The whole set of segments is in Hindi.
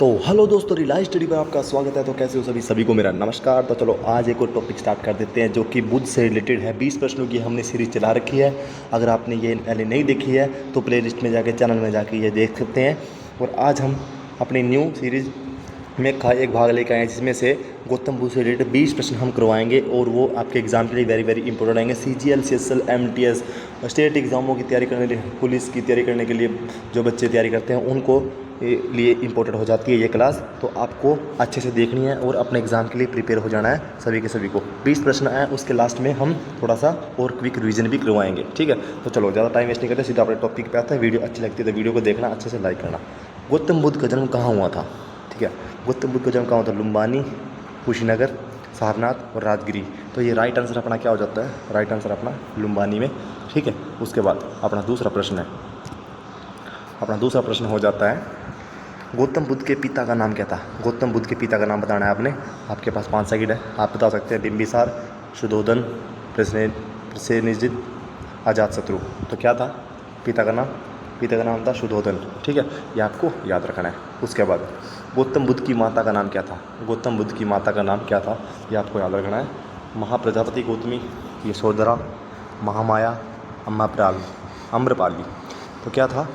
तो हेलो दोस्तों, रिलाइज स्टडी पर आपका स्वागत है। तो कैसे हो सभी को मेरा नमस्कार। तो चलो आज एक और टॉपिक स्टार्ट कर देते हैं जो कि बुध से रिलेटेड है। 20 प्रश्नों की हमने सीरीज चला रखी है। अगर आपने ये पहले नहीं देखी है तो प्लेलिस्ट में जाके चैनल में जाके ये देख सकते हैं। और आज हम अपनी न्यू सीरीज में एक भाग लेकर आए हैं जिसमें से गौतम बुद्ध से रिलेटेड 20 प्रश्न हम करवाएंगे और वो आपके एग्जाम के लिए वेरी वेरी इंपॉर्टेंट आएंगे। CGL, CSL, MTS स्टेट एग्जामों की तैयारी करने के लिए, पुलिस की तैयारी करने के लिए जो बच्चे तैयारी करते हैं उनको लिए इंपॉर्टेंट हो जाती है ये क्लास। तो आपको अच्छे से देखनी है और अपने एग्ज़ाम के लिए प्रिपेयर हो जाना है सभी के सभी को। 20 प्रश्न आए, उसके लास्ट में हम थोड़ा सा और क्विक रिवीजन भी करवाएंगे, ठीक है। तो चलो ज़्यादा टाइम वेस्ट नहीं करते, सीधा अपने टॉपिक पे आते हैं। वीडियो अच्छी लगती है तो वीडियो को देखना, अच्छे से लाइक करना। गौतम बुद्ध का जन्म कहाँ हुआ था, ठीक है। गौतम बुद्ध का जन्म कहाँ हुआ था? लुम्बानी, कुशीनगर, सारनाथ और राजगिरी। तो ये राइट आंसर अपना क्या हो जाता है? राइट आंसर अपना लुम्बानी में, ठीक है। उसके बाद अपना दूसरा प्रश्न हो जाता है, गौतम बुद्ध के पिता का नाम क्या था? गौतम बुद्ध के पिता का नाम बताना है आपने। आपके पास 5 सेकंड है, आप बता सकते हैं। बिंबिसार, शुद्धोधन, प्रसेनजित, अजातशत्रु। तो क्या था पिता का नाम? पिता का नाम था शुद्धोधन, ठीक है। ये आपको याद रखना है। उसके बाद गौतम बुद्ध की माता का नाम क्या था? गौतम बुद्ध की माता का नाम क्या था? ये आपको याद रखना है। महाप्रजापति गौतमी, यशोधरा, महामाया, आम्रपाली। तो क्या था?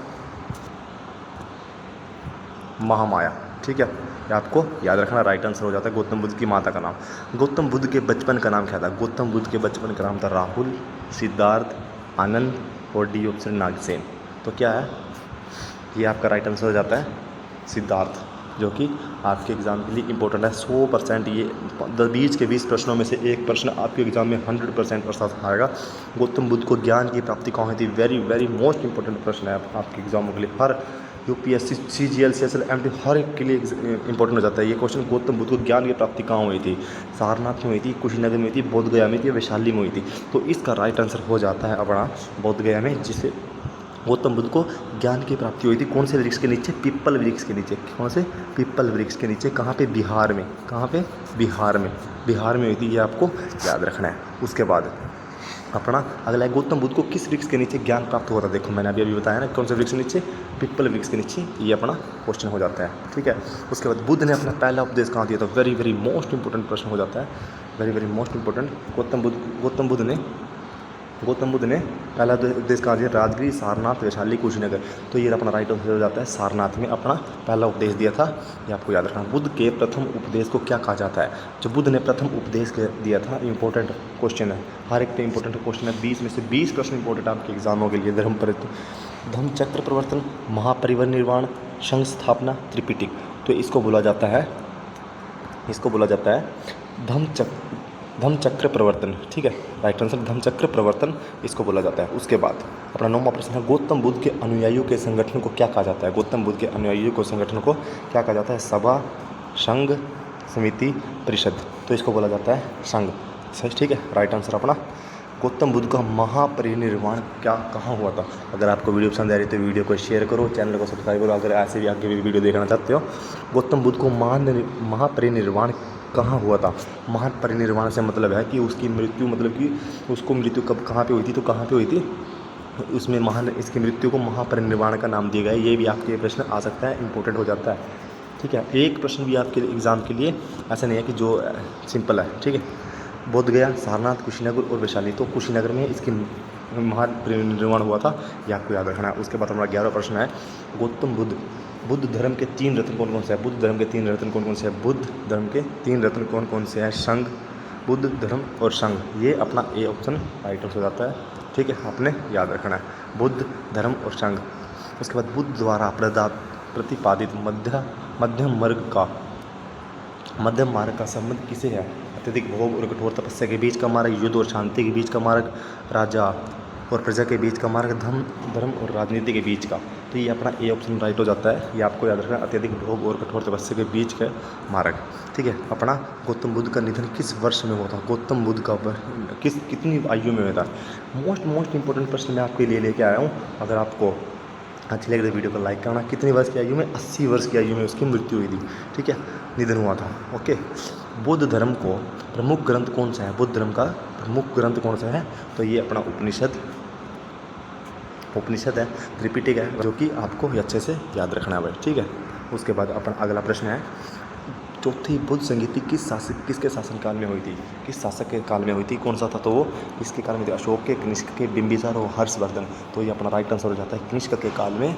महामाया, ठीक है। ये आपको याद रखना, राइट आंसर हो जाता है गौतम बुद्ध की माता का नाम। गौतम बुद्ध के बचपन का नाम क्या था? गौतम बुद्ध के बचपन का नाम था राहुल, सिद्धार्थ, आनंद और डी ऑप्शन नागसेन। तो क्या है? ये आपका राइट आंसर हो जाता है सिद्धार्थ, जो कि आपके एग्ज़ाम के लिए इंपॉर्टेंट है 100%। ये 20 के 20 प्रश्नों में से एक प्रश्न आपके एग्ज़ाम में 100% प्रश्न आएगा। गौतम बुद्ध को ज्ञान की प्राप्ति कहाँ हुई थी? वेरी वेरी मोस्ट इंपॉर्टेंट प्रश्न है आपके एग्जामों के लिए। हर UPSC, CGL, CSL, MT हर एक के लिए इंपॉर्टेंट हो जाता है ये क्वेश्चन। गौतम बुद्ध को ज्ञान की प्राप्ति कहाँ हुई थी? सारनाथ में हुई थी, कुशीनगर में हुई थी, बोध गया में थी, वैशाली में हुई थी। तो इसका राइट आंसर हो जाता है अपना बोध गया में, जिसे गौतम बुद्ध को ज्ञान की प्राप्ति हुई थी। कौन से वृक्ष के नीचे? पीपल वृक्ष के नीचे। कौन से? पीपल वृक्ष के नीचे। कहाँ पे? बिहार में। कहाँ पे? बिहार में। बिहार में हुई थी, ये आपको याद रखना है। उसके बाद अपना अगला है, गौतम बुद्ध को किस वृक्ष के नीचे ज्ञान प्राप्त हुआ था? देखो मैंने अभी बताया ना, कौन से वृक्ष के नीचे? पीपल वृक्ष के नीचे। ये अपना क्वेश्चन हो जाता है, ठीक है। उसके बाद बुद्ध ने अपना पहला उपदेश कहाँ दिया था? वेरी वेरी मोस्ट इंपॉर्टेंट प्रश्न हो जाता है, very very most important. Gautam Buddha ने पहला उपदेश कहाँ दिया? राजगिरी, सारनाथ, वैशाली, कुशीनगर। तो ये अपना राइट आंसर हो जाता है सारनाथ में अपना पहला उपदेश दिया था। ये आपको याद रखना। बुद्ध के प्रथम उपदेश को क्या कहा जाता है? जो बुद्ध ने प्रथम उपदेश दिया था, इंपॉर्टेंट क्वेश्चन है, हर एक पे इंपॉर्टेंट क्वेश्चन है। 20 में से 20 प्रश्न इंपॉर्टेंट आपके एग्जामों के लिए। धर्म चक्र प्रवर्तन, महापरिनिर्वाण, संघ स्थापना, त्रिपिटक। तो इसको बोला जाता है धम्म चक्र प्रवर्तन, ठीक है। राइट आंसर धम्म चक्र प्रवर्तन इसको बोला जाता है। उसके बाद अपना 9वां प्रश्न है, गौतम बुद्ध के अनुयायियों के संगठन को क्या कहा जाता है? गौतम बुद्ध के अनुयायियों को संगठन को क्या कहा जाता है? सभा, संघ, समिति, परिषद। तो इसको बोला जाता है संघ, ठीक है। राइट आंसर अपना गौतम बुद्ध का महापरिनिर्वाण कहाँ हुआ था? अगर आपको वीडियो पसंद आ रही है तो वीडियो को शेयर करो, चैनल को सब्सक्राइब करो। अगर ऐसे भी आगे भी वीडियो देखना चाहते हो, गौतम बुद्ध को महापरिनिर्वाण कहाँ हुआ था? महापरिनिर्वाण से मतलब है कि उसकी मृत्यु, मतलब कि उसको मृत्यु कब, कहाँ पे हुई थी? तो कहाँ पे हुई थी? उसमें इसकी मृत्यु को महापरिनिर्वाण का नाम दिया गया है। ये भी आपके प्रश्न आ सकता है, इंपॉर्टेंट हो जाता है, ठीक है। एक प्रश्न भी आपके एग्ज़ाम के लिए ऐसा नहीं है कि जो सिंपल है, ठीक है। बोध गया, सारनाथ, कुशीनगर और वैशाली। तो कुशीनगर में इसकी महापरिनिर्वाण हुआ था, ये आपको याद रखना है। उसके बाद हमारा 11वां प्रश्न है, गौतम बुद्ध धर्म के 3 रत्न कौन कौन से हैं? बुद्ध धर्म के 3 रत्न कौन कौन से हैं? बुद्ध धर्म के 3 रत्न कौन कौन से हैं? संघ, बुद्ध धर्म और संघ। ये अपना ए ऑप्शन राइट आंसर हो जाता है, ठीक है। आपने याद रखना है बुद्ध धर्म और संघ। उसके बाद बुद्ध द्वारा प्रतिपादित मध्यम मार्ग का संबंध किसे है? अत्यधिक भोग और कठोर तपस्या के बीच का मार्ग, युद्ध और शांति के बीच का मार्ग, राजा और प्रजा के बीच का मार्ग, धर्म और राजनीति के बीच का। तो ये अपना ए ऑप्शन राइट हो जाता है। ये आपको याद रखना, अत्यधिक भोग और कठोर तपस्या के बीच का मार्ग, ठीक है। अपना गौतम बुद्ध का निधन किस वर्ष में हुआ था? गौतम बुद्ध का कितनी आयु में हुआ था? मोस्ट इंपॉर्टेंट प्रश्न मैं आपके लिए लेके आया हूँ। अगर आपको अच्छी लगे तो वीडियो को लाइक करना। कितनी वर्ष की आयु में? 80 वर्ष की आयु में उसकी मृत्यु हुई थी, ठीक है, निधन हुआ था, ओके। बौद्ध धर्म को प्रमुख ग्रंथ कौन सा है? बुद्ध धर्म का प्रमुख ग्रंथ कौन सा है? तो ये अपना उपनिषद है, त्रिपिटक है, जो कि आपको अच्छे से याद रखना है भाई, ठीक है। उसके बाद अपना अगला प्रश्न है, चौथी बुद्ध संगीति किसके शासनकाल में हुई थी? किस शासक के काल में हुई थी? कौन सा था? तो वो किसके काल में थी? अशोक के, कनिष्क के, बिंबिसार और हर्षवर्धन। तो ये अपना राइट आंसर हो जाता है, कनिष्क के काल में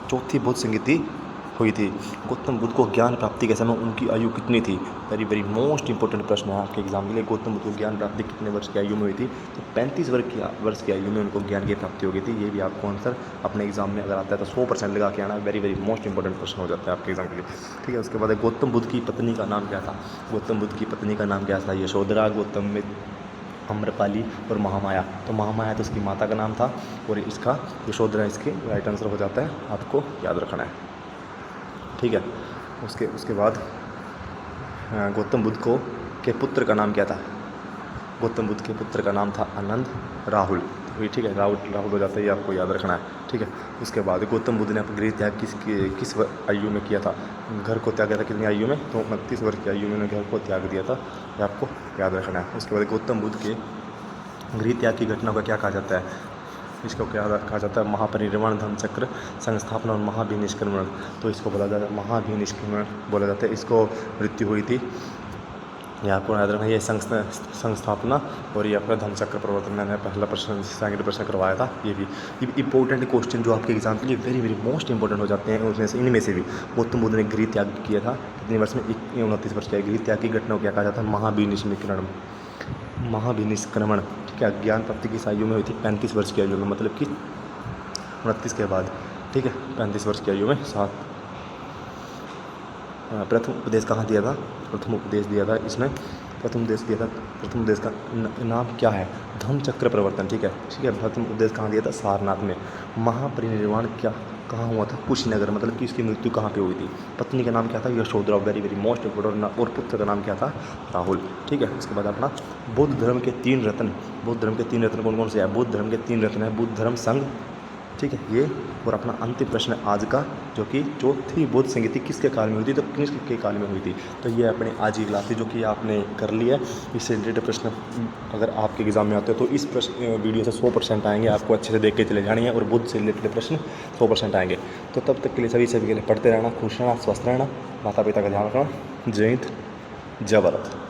चौथी बुद्ध संगीति हुई थी। गौतम बुद्ध को ज्ञान प्राप्ति के समय उनकी आयु कितनी थी? वेरी वेरी मोस्ट इंपॉर्टेंट प्रश्न है आपके एग्जाम के लिए। गौतम बुद्ध को ज्ञान प्राप्ति कितने वर्ष की आयु में हुई थी? तो 35 वर्ष की आयु में उनको ज्ञान की प्राप्ति हो गई थी। ये भी आपको आंसर अपने एग्जाम में अगर आता है तो 100% लगा के आना। वेरी वेरी मोस्ट इंपॉर्टेंट प्रश्न हो जाता है आपके एग्जाम के लिए, ठीक है। उसके बाद गौतम बुद्ध की पत्नी का नाम क्या था? गौतम बुद्ध की पत्नी का नाम क्या था? यशोधरा, गौतम में अम्रपाली और महामाया। तो महामाया तो उसकी माता का नाम था और इसका यशोधरा इसके राइट आंसर हो जाता है, आपको याद रखना है, ठीक है। उसके बाद गौतम बुद्ध के पुत्र का नाम क्या था? गौतम बुद्ध के पुत्र का नाम था आनंद राहुल, ठीक है। राहुल हो जाता है, ये आपको याद रखना है, ठीक है। उसके बाद गौतम बुद्ध ने अपना गृह त्याग किस आयु में किया था? घर को त्याग किया था कितनी आयु में? तो 29 वर्ष की आयु में उन्होंने घर को त्याग दिया था, ये आपको याद रखना है। उसके बाद गौतम बुद्ध के गृह त्याग की घटना को क्या कहा जाता है? इसको क्या कहा जाता है? महापरिनिर्वाण, धम्मचक्र संस्थापना और महाभिनिष्क्रमण। तो इसको बोला जाता है महाभिनिष्क्रमण बोला जाता है। इसको मृत्यु हुई थी, ये आपको याद रखना। ये संस्थापना और ये आपका धम्मचक्र प्रवर्तन। मैंने पहला प्रश्न सेकंड प्रश्न करवाया था। ये भी इंपॉर्टेंट क्वेश्चन जो आपके एग्जाम के लिए वेरी वेरी मोस्ट इंपॉर्टेंट हो जाते हैं। उसमें से इनमें से भी गौतम बुद्ध ने गृह त्याग किया था कितने वर्ष में? 29 वर्ष का। गृह त्याग की घटना को क्या कहा जाता है? महाभिनिष्क्रमण, ठीक है। ज्ञान प्राप्ति किस आयु में हुई थी? 35 वर्ष की आयु में, मतलब कि 29 के बाद, ठीक है। 35 वर्ष की आयु में। प्रथम उपदेश कहाँ दिया था? प्रथम उपदेश दिया था इसने, प्रथम उपदेश का नाम क्या है? धम्मचक्र प्रवर्तन, ठीक है। प्रथम उपदेश कहाँ दिया था? सारनाथ में। महापरिनिर्वाण कहाँ हुआ था? कुशीनगर, मतलब कि इसकी मृत्यु कहाँ पे हुई थी? पत्नी का नाम क्या था? Yashodhara, very very most important. और पुत्र का नाम क्या था? राहुल, ठीक है। उसके बाद अपना बौद्ध धर्म के 3 रत्न। बौद्ध धर्म के 3 रत्न कौन कौन से हैं? बौद्ध धर्म के 3 रत्न है बुद्ध धर्म, संघ, ठीक है ये। और अपना अंतिम प्रश्न है आज का, जो कि चौथी बुद्ध संगीति किसके काल में हुई थी? तो कनिष्क के काल में हुई थी। तो ये अपने आज की क्लास थी जो कि आपने कर लिया। इससे रिलेटेड प्रश्न अगर आपके एग्जाम में आते हो तो इस प्रश्न वीडियो से 100% आएंगे, आपको अच्छे से देख के चले जाने हैं और बुद्ध से रिलेटेड प्रश्न 100% आएंगे। तो तब तक के लिए सभी के लिए पढ़ते रहना, खुश रहना, स्वस्थ रहना, माता पिता का ध्यान रखना। जय हिंद, जय भारत।